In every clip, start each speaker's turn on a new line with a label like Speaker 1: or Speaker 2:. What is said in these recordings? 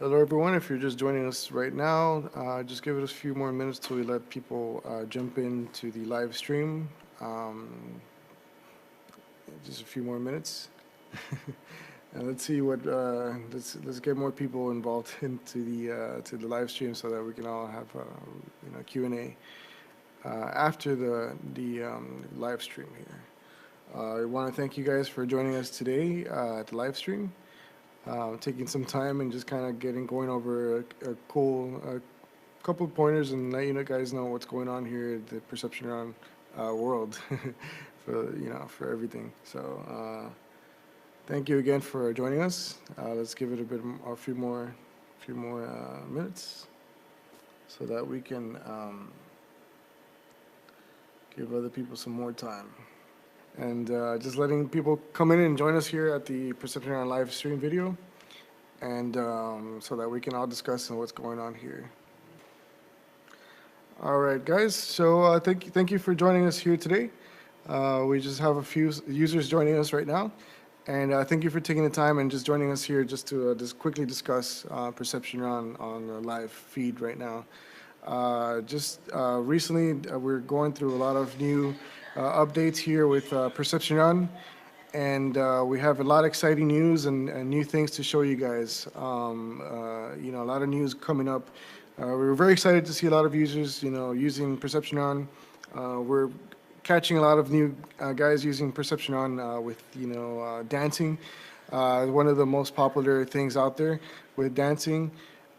Speaker 1: Hello, everyone. If you're just joining us right now, just give it a few more minutes till we let people jump into the live stream. Um, just a few more minutes, and let's see what let's get more people involved into the to the live stream so that we can all have Q&A after the live stream here. I want to thank you guys for joining us today at the live stream. Taking some time and just kind of getting going over a cool couple of pointers and let you guys know what's going on here at the Perception Neuron world for everything. So thank you again for joining us. Let's give it a few more minutes so that we can give other people some more time. And just letting people come in and join us here at the Perception Neuron live stream video, and so that we can all discuss what's going on here. All right, guys. So thank you for joining us here today. We just have a few users joining us right now, and thank you for taking the time and just joining us here just to just quickly discuss Perception Neuron on the live feed right now. Recently, we're going through a lot of new updates here with Perception Neuron, and we have a lot of exciting news and new things to show you guys. A lot of news coming up. We're very excited to see a lot of users, using Perception Neuron. We're catching a lot of new guys using Perception Neuron with, dancing. One of the most popular things out there with dancing.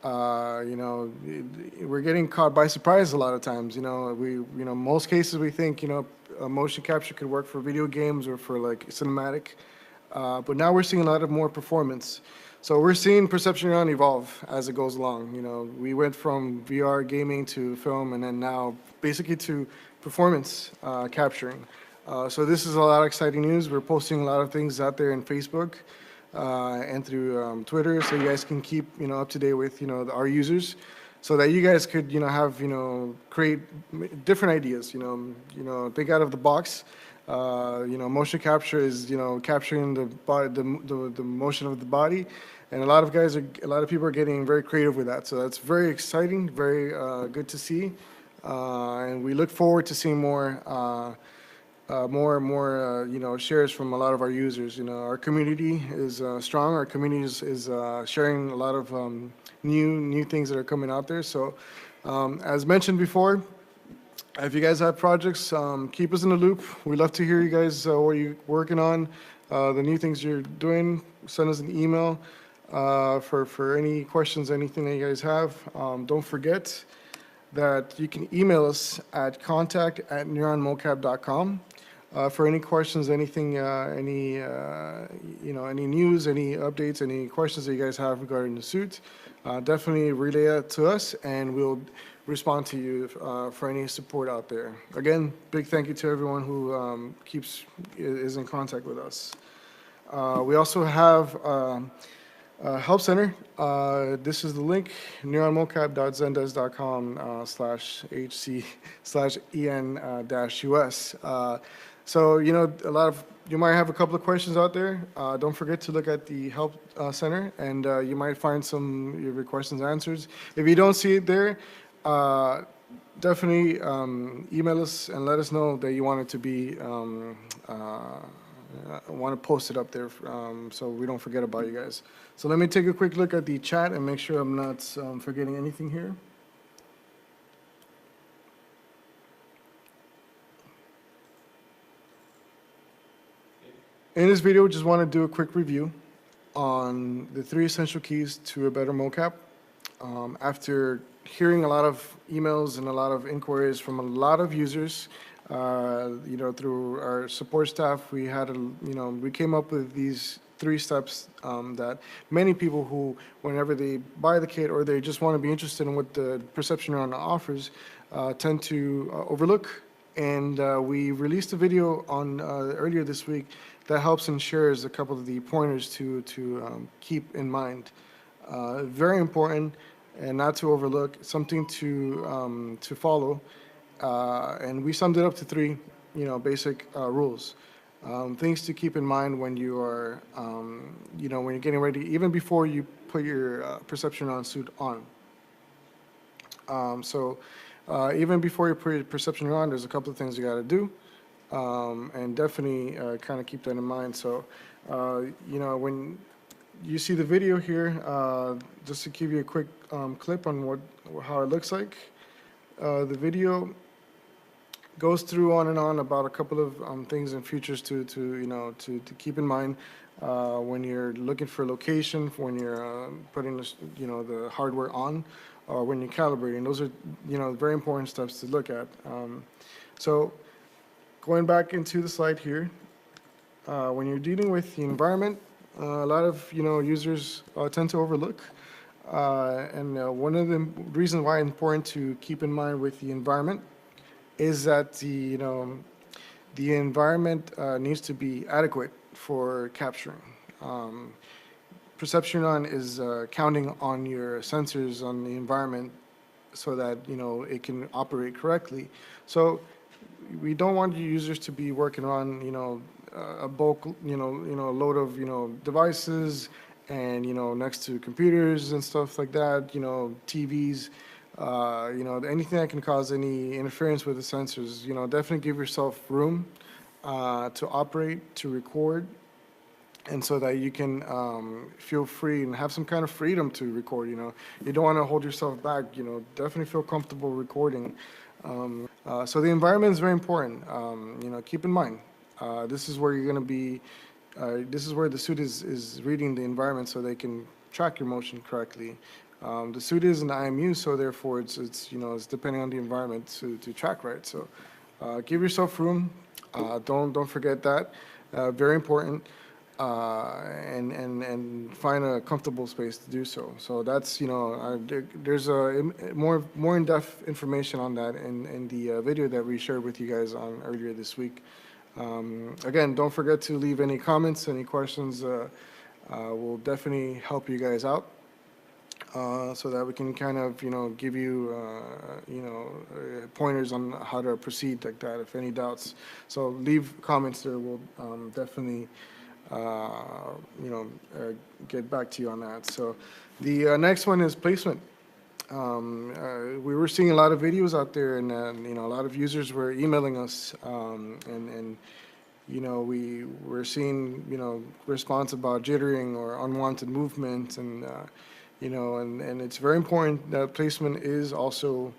Speaker 1: We're getting caught by surprise a lot of times. Most cases we think, motion capture could work for video games or for like cinematic, but now we're seeing a lot of more performance. So we're seeing Perception Neuron evolve as it goes along. We went from VR gaming to film, and then now basically to performance capturing. So this is a lot of exciting news. We're posting a lot of things out there in Facebook and through Twitter, so you guys can keep up to date with our users, so that you guys could have create different ideas. Think out of the box. Motion capture is capturing the body, the motion of the body, and a lot of people are getting very creative with that. So that's very exciting, very good to see, and we look forward to seeing more shares from a lot of our users. Our community is strong. Our community is sharing a lot of new things that are coming out there. So, as mentioned before, if you guys have projects, keep us in the loop. We love to hear you guys what you're working on, the new things you're doing. Send us an email for any questions, anything that you guys have. Don't forget that you can email us at contact@neuronmocap.com. For any questions, anything, any news, any updates, any questions that you guys have regarding the suit, definitely relay that to us, and we'll respond to you for any support out there. Again, big thank you to everyone who is in contact with us. We also have Help Center. This is the link, neuronmocap.zendesk.com/hc/en-us. So, you might have a couple of questions out there. Don't forget to look at the Help Center, and you might find some of your questions answered. If you don't see it there, definitely email us and let us know that you want it to be, want to post it up there, so we don't forget about you guys. So let me take a quick look at the chat and make sure I'm not forgetting anything here. In this video, we just want to do a quick review on the 3 essential keys to a better mocap. After hearing a lot of emails and a lot of inquiries from a lot of users, through our support staff, we came up with these 3 steps that many people who, whenever they buy the kit or they just want to be interested in what the Perception Neuron offers, tend to overlook. And we released a video on earlier this week that helps and shares a couple of the pointers to keep in mind. Very important and not to overlook, something to follow. And we summed it up to 3, basic rules. Things to keep in mind when you are, when you're getting ready, even before you put your perception on suit on. Even before you put your perception on, there's a couple of things you got to do, and definitely kind of keep that in mind. So, when you see the video here, just to give you a quick clip on how it looks like. The video goes through on and on about a couple of things and features to keep in mind when you're looking for location, when you're putting the hardware on, or when you're calibrating. Those are very important steps to look at. So going back into the slide here, when you're dealing with the environment, a lot of users tend to overlook. One of the reasons why it's important to keep in mind with the environment is that the environment needs to be adequate for capturing. Perception on is counting on your sensors on the environment so that it can operate correctly. So we don't want your users to be working on a bulk load of devices and next to computers and stuff like that, TVs, anything that can cause any interference with the sensors. Definitely give yourself room to operate, to record, and so that you can feel free and have some kind of freedom to record. You don't want to hold yourself back. Definitely feel comfortable recording. So the environment is very important. Keep in mind, this is where you're going to be. This is where the suit is reading the environment so they can track your motion correctly. The suit is an IMU, so therefore it's depending on the environment to track right. So give yourself room. Don't forget that. Very important. And find a comfortable space to do so. So that's there's more in-depth information on that in the video that we shared with you guys on earlier this week. Again, don't forget to leave any comments, any questions. We'll definitely help you guys out so that we can kind of give you pointers on how to proceed like that. If any doubts, so leave comments there. We'll definitely get back to you on that. So the next one is placement. We were seeing a lot of videos out there, and a lot of users were emailing us, and we were seeing response about jittering or unwanted movement, and and it's very important that placement is also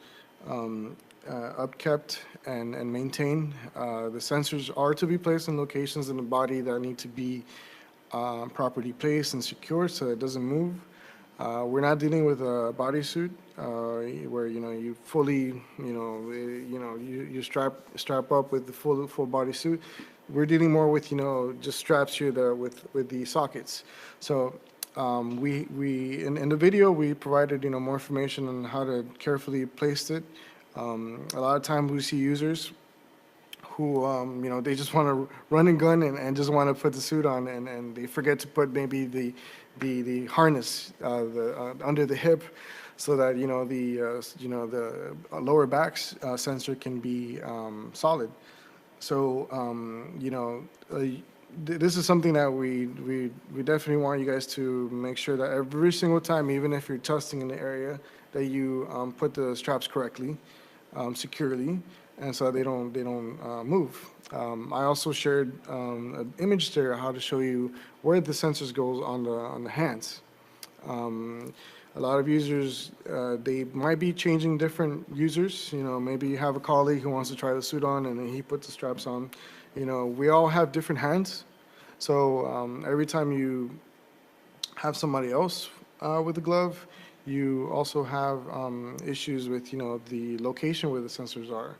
Speaker 1: upkept and maintained. The sensors are to be placed in locations in the body that need to be properly placed and secured so it doesn't move. We're not dealing with a bodysuit where you fully you strap up with the full bodysuit. We're dealing more with just straps here with the sockets. So we in the video we provided more information on how to carefully place it. A lot of times we see users who they just want to run and gun and just want to put the suit on, and they forget to put maybe the harness under the hip so that the lower back sensor can be solid. So this is something that we definitely want you guys to make sure that every single time, even if you're testing in the area, that you put the straps correctly, securely, and so they don't move. I also shared an image there how to show you where the sensors goes on the hands. A lot of users, they might be changing different users. Maybe you have a colleague who wants to try the suit on and then he puts the straps on. We all have different hands. So every time you have somebody else with a glove, you also have issues with, the location where the sensors are.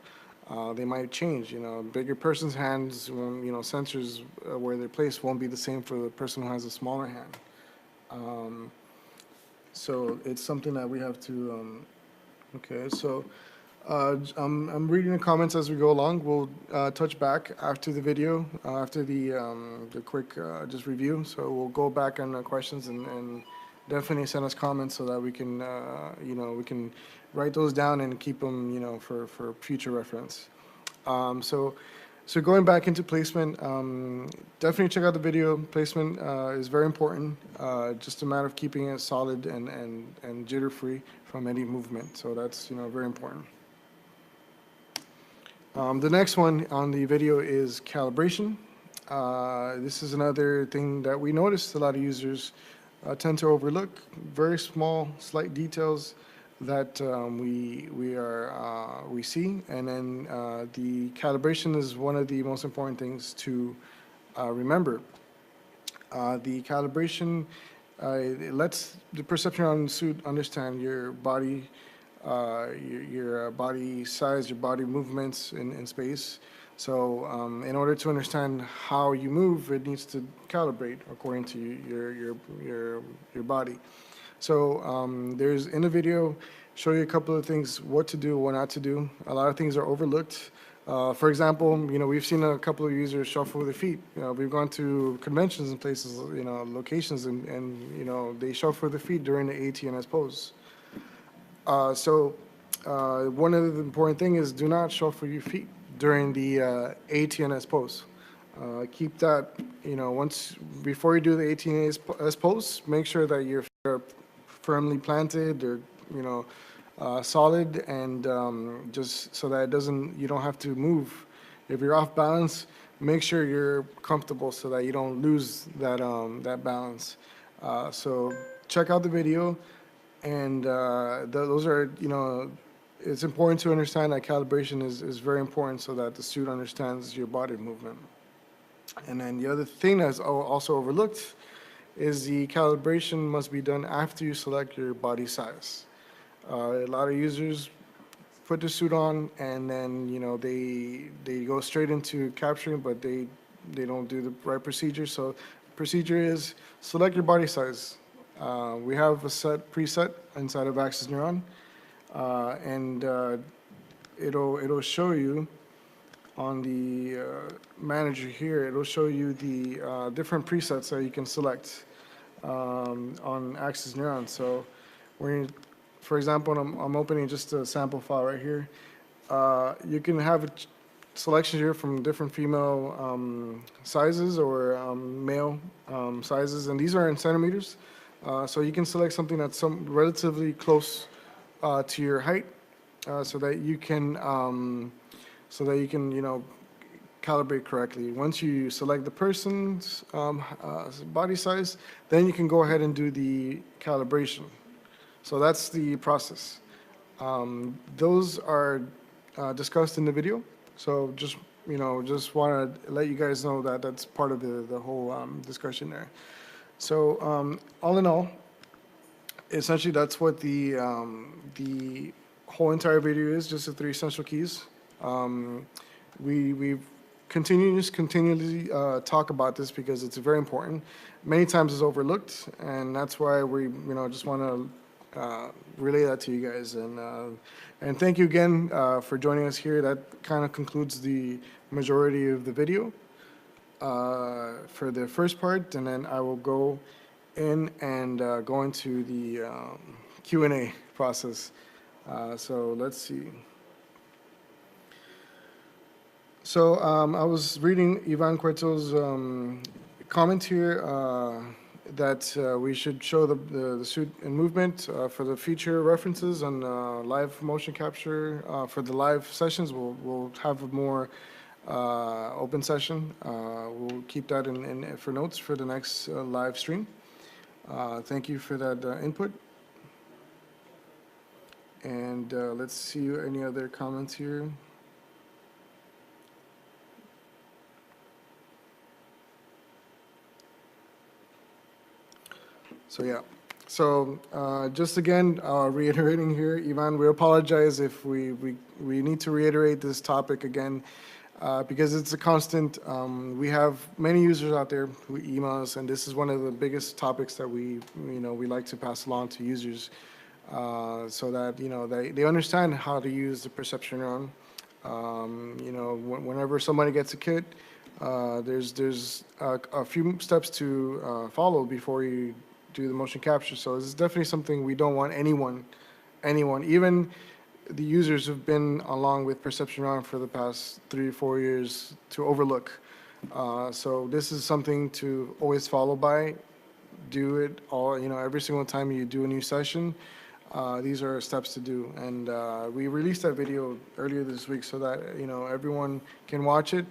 Speaker 1: They might change, bigger person's hands, sensors where they're placed won't be the same for the person who has a smaller hand. So it's something that we have to, okay, so I'm reading the comments as we go along. We'll touch back after the video, after the quick just review. So we'll go back on the questions and definitely send us comments so that we can, we can write those down and keep them, for future reference. So So going back into placement, definitely check out the video. Placement is very important. Just a matter of keeping it solid and jitter-free from any movement. So that's, very important. The next one on the video is calibration. This is another thing that we noticed a lot of users tend to overlook. Very small, slight details that we see, and then the calibration is one of the most important things to remember. The calibration it lets the perception on the suit understand your body, your body size, your body movements in space. So in order to understand how you move, it needs to calibrate according to your body. So there's in the video, show you a couple of things, what to do, what not to do. A lot of things are overlooked. For example, we've seen a couple of users shuffle their feet. We've gone to conventions and places, locations, and they shuffle their feet during the ATNS pose. So one of the important things is do not shuffle your feet during the ATNS pose. Keep that, before you do the ATNS pose, make sure that your feet are firmly planted or, solid, and just so that you don't have to move. If you're off balance, make sure you're comfortable so that you don't lose that balance. So check out the video, and those are, it's important to understand that calibration is very important so that the suit understands your body movement. And then the other thing that's also overlooked is the calibration must be done after you select your body size. A lot of users put the suit on and then they go straight into capturing, but they don't do the right procedure. So procedure is select your body size. We have a preset inside of Access Neuron, and it'll show you on the manager here. It'll show you the different presets that you can select on Access Neuron. So for example, I'm opening just a sample file right here. You can have a selection here from different female sizes or male sizes, and these are in centimeters. So you can select something that's relatively close to your height, so that you can calibrate correctly. Once you select the person's body size, then you can go ahead and do the calibration. So that's the process. Those are discussed in the video. So just want to let you guys know that that's part of the whole discussion there. So all in all, essentially that's what the whole entire video is, just the 3 essential keys. We've continually talk about this because it's very important. Many times it's overlooked, and that's why we just want to relay that to you guys. And thank you again for joining us here. That kind of concludes the majority of the video for the first part, and then I will go in and go into the Q&A process. So let's see. So I was reading Ivan Cueto's comment here that we should show the suit in movement for the future references on live motion capture. For the live sessions, we'll have a more open session. We'll keep that in for notes for the next live stream. Thank you for that input. And let's see any other comments here. So yeah, so just again, reiterating here, Ivan, we apologize if we need to reiterate this topic again because it's a constant. We have many users out there who email us, and this is one of the biggest topics that we like to pass along to users so that they understand how to use the perception neuron. Whenever somebody gets a kit, there's a few steps to follow before you do the motion capture. So this is definitely something we don't want anyone, even the users have been along with Perception Neuron for the past 3 or 4 years to overlook. So this is something to always follow by. Do it all, every single time you do a new session. These are steps to do, and we released that video earlier this week so that everyone can watch it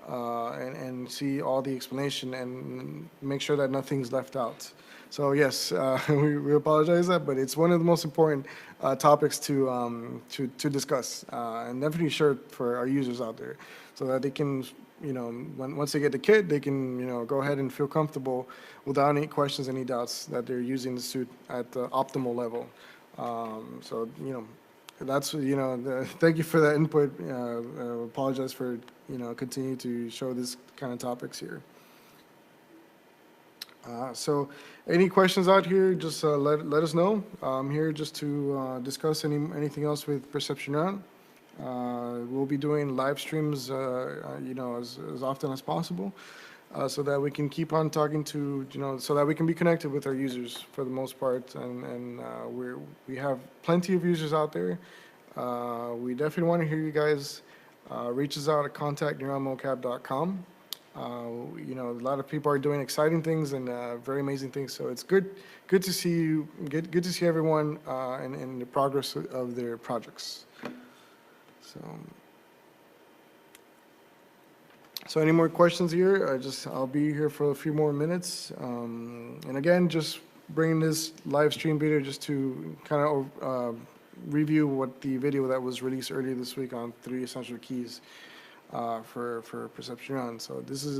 Speaker 1: and see all the explanation and make sure that nothing's left out. So yes, we apologize that, but it's one of the most important topics to discuss, and definitely share for our users out there, so that they can, once they get the kit, they can, go ahead and feel comfortable without any questions, any doubts, that they're using the suit at the optimal level. So, that's, thank you for that input. Apologize for, continue to show this kind of topics here. So any questions out here, just let us know. I'm here just to discuss anything else with Perception Neuron. We'll be doing live streams, as often as possible, so that we can keep on talking to, so that we can be connected with our users for the most part. And we have plenty of users out there. We definitely want to hear you guys. Reach us out at contact@neuronmocap.com. A lot of people are doing exciting things and very amazing things. So it's good to see you, good to see everyone in the progress of their projects. So any more questions here? I'll be here for a few more minutes. And again, just bringing this live stream video just to kind of review what the video that was released earlier this week on 3 essential keys for Perception Neuron. So this is,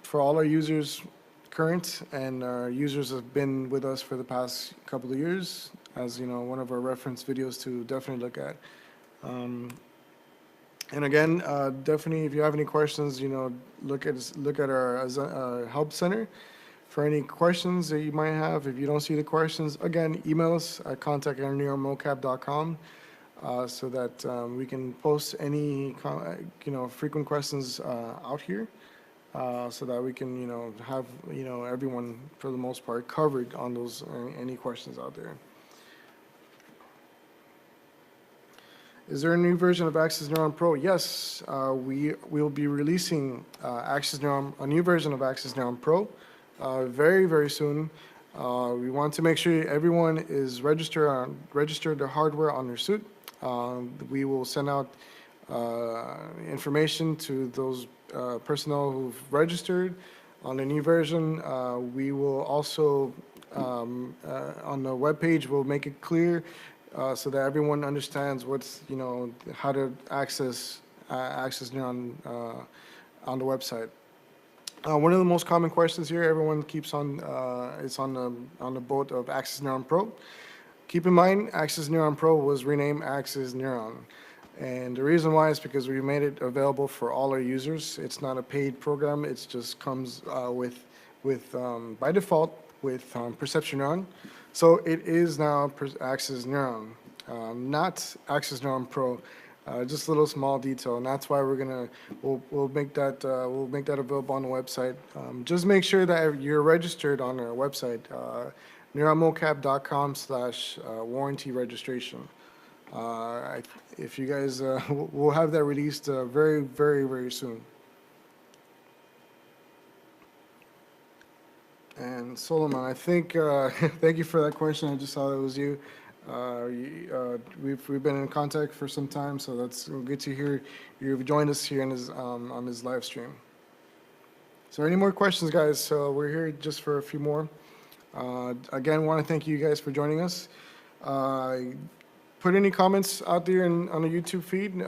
Speaker 1: for all our users current, and our users have been with us for the past couple of years, as one of our reference videos to definitely look at. And again, definitely, if you have any questions, look at our help center for any questions that you might have. If you don't see the questions, again, email us at contact@neuronmocap.com. So that we can post any frequent questions out here, so that we can have everyone for the most part covered on those any questions out there. Is there a new version of Access Neuron Pro? Yes, we will be releasing a new version of Access Neuron Pro very, very soon. We want to make sure everyone is registered their hardware on their suit. We will send out information to those personnel who've registered on the new version. We will also, on the webpage, we'll make it clear so that everyone understands what's, how to access Neuron on the website. One of the most common questions here, everyone keeps on, is on the boat of Access Neuron Pro. Keep in mind, Access Neuron Pro was renamed Access Neuron. And the reason why is because we made it available for all our users. It's not a paid program. It just comes by default with Perception Neuron. So it is now Access Neuron, not Access Neuron Pro. Just a little small detail, and that's why we'll make that available on the website. Just make sure that you're registered on our website. neuronmocap.com/warranty registration. If you guys, we'll have that released very, very, very soon. And Solomon, I think, thank you for that question. I just saw it was you. We've been in contact for some time, so that's good to hear you've joined us here on this live stream. So any more questions, guys? So we're here just for a few more. Again, want to thank you guys for joining us. Put any comments out there on the YouTube feed.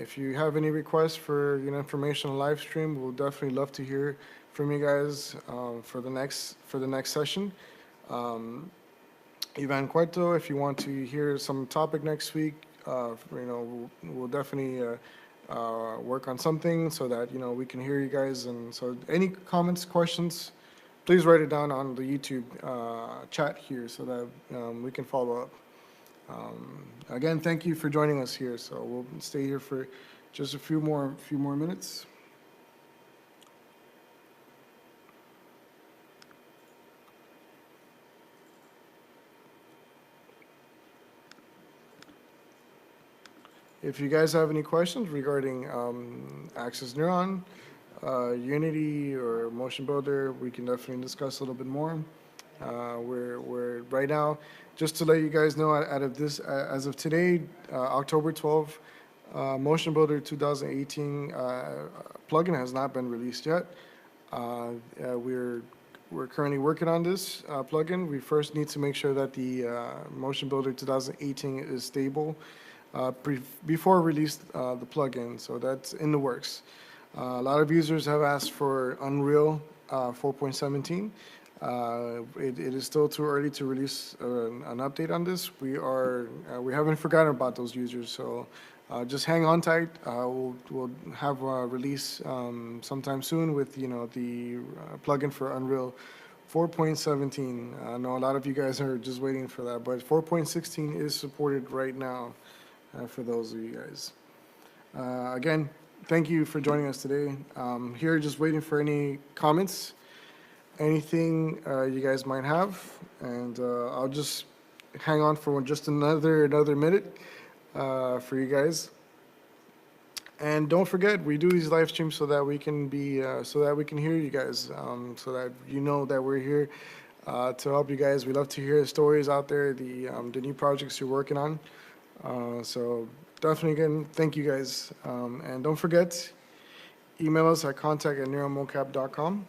Speaker 1: If you have any requests for information on live stream, we'll definitely love to hear from you guys for the next session. Ivan Cueto, if you want to hear some topic next week, we'll definitely work on something so that we can hear you guys. And so any comments, questions, please write it down on the YouTube chat here so that we can follow up. Again, thank you for joining us here. So we'll stay here for just a few more minutes. If you guys have any questions regarding Access Neuron, Unity, or Motion Builder, we can definitely discuss a little bit more. We're right now, just to let you guys know, out of this, as of today, October 12th, Motion Builder 2018 plugin has not been released yet. We're currently working on this plugin. We first need to make sure that the Motion Builder 2018 is stable before release the plugin. So that's in the works. A lot of users have asked for Unreal 4.17. It is still too early to release an update on this. We haven't forgotten about those users, so just hang on tight. We'll have a release sometime soon with the plugin for Unreal 4.17. I know a lot of you guys are just waiting for that, but 4.16 is supported right now for those of you guys. Again, thank you for joining us today. Here, just waiting for any comments, anything you guys might have, and I'll just hang on for just another minute for you guys. And don't forget, we do these live streams so that we can hear you guys, so that you know that we're here to help you guys. We love to hear the stories out there, the new projects you're working on. So definitely, again, thank you guys. And don't forget, email us at contact@neuronmocap.com.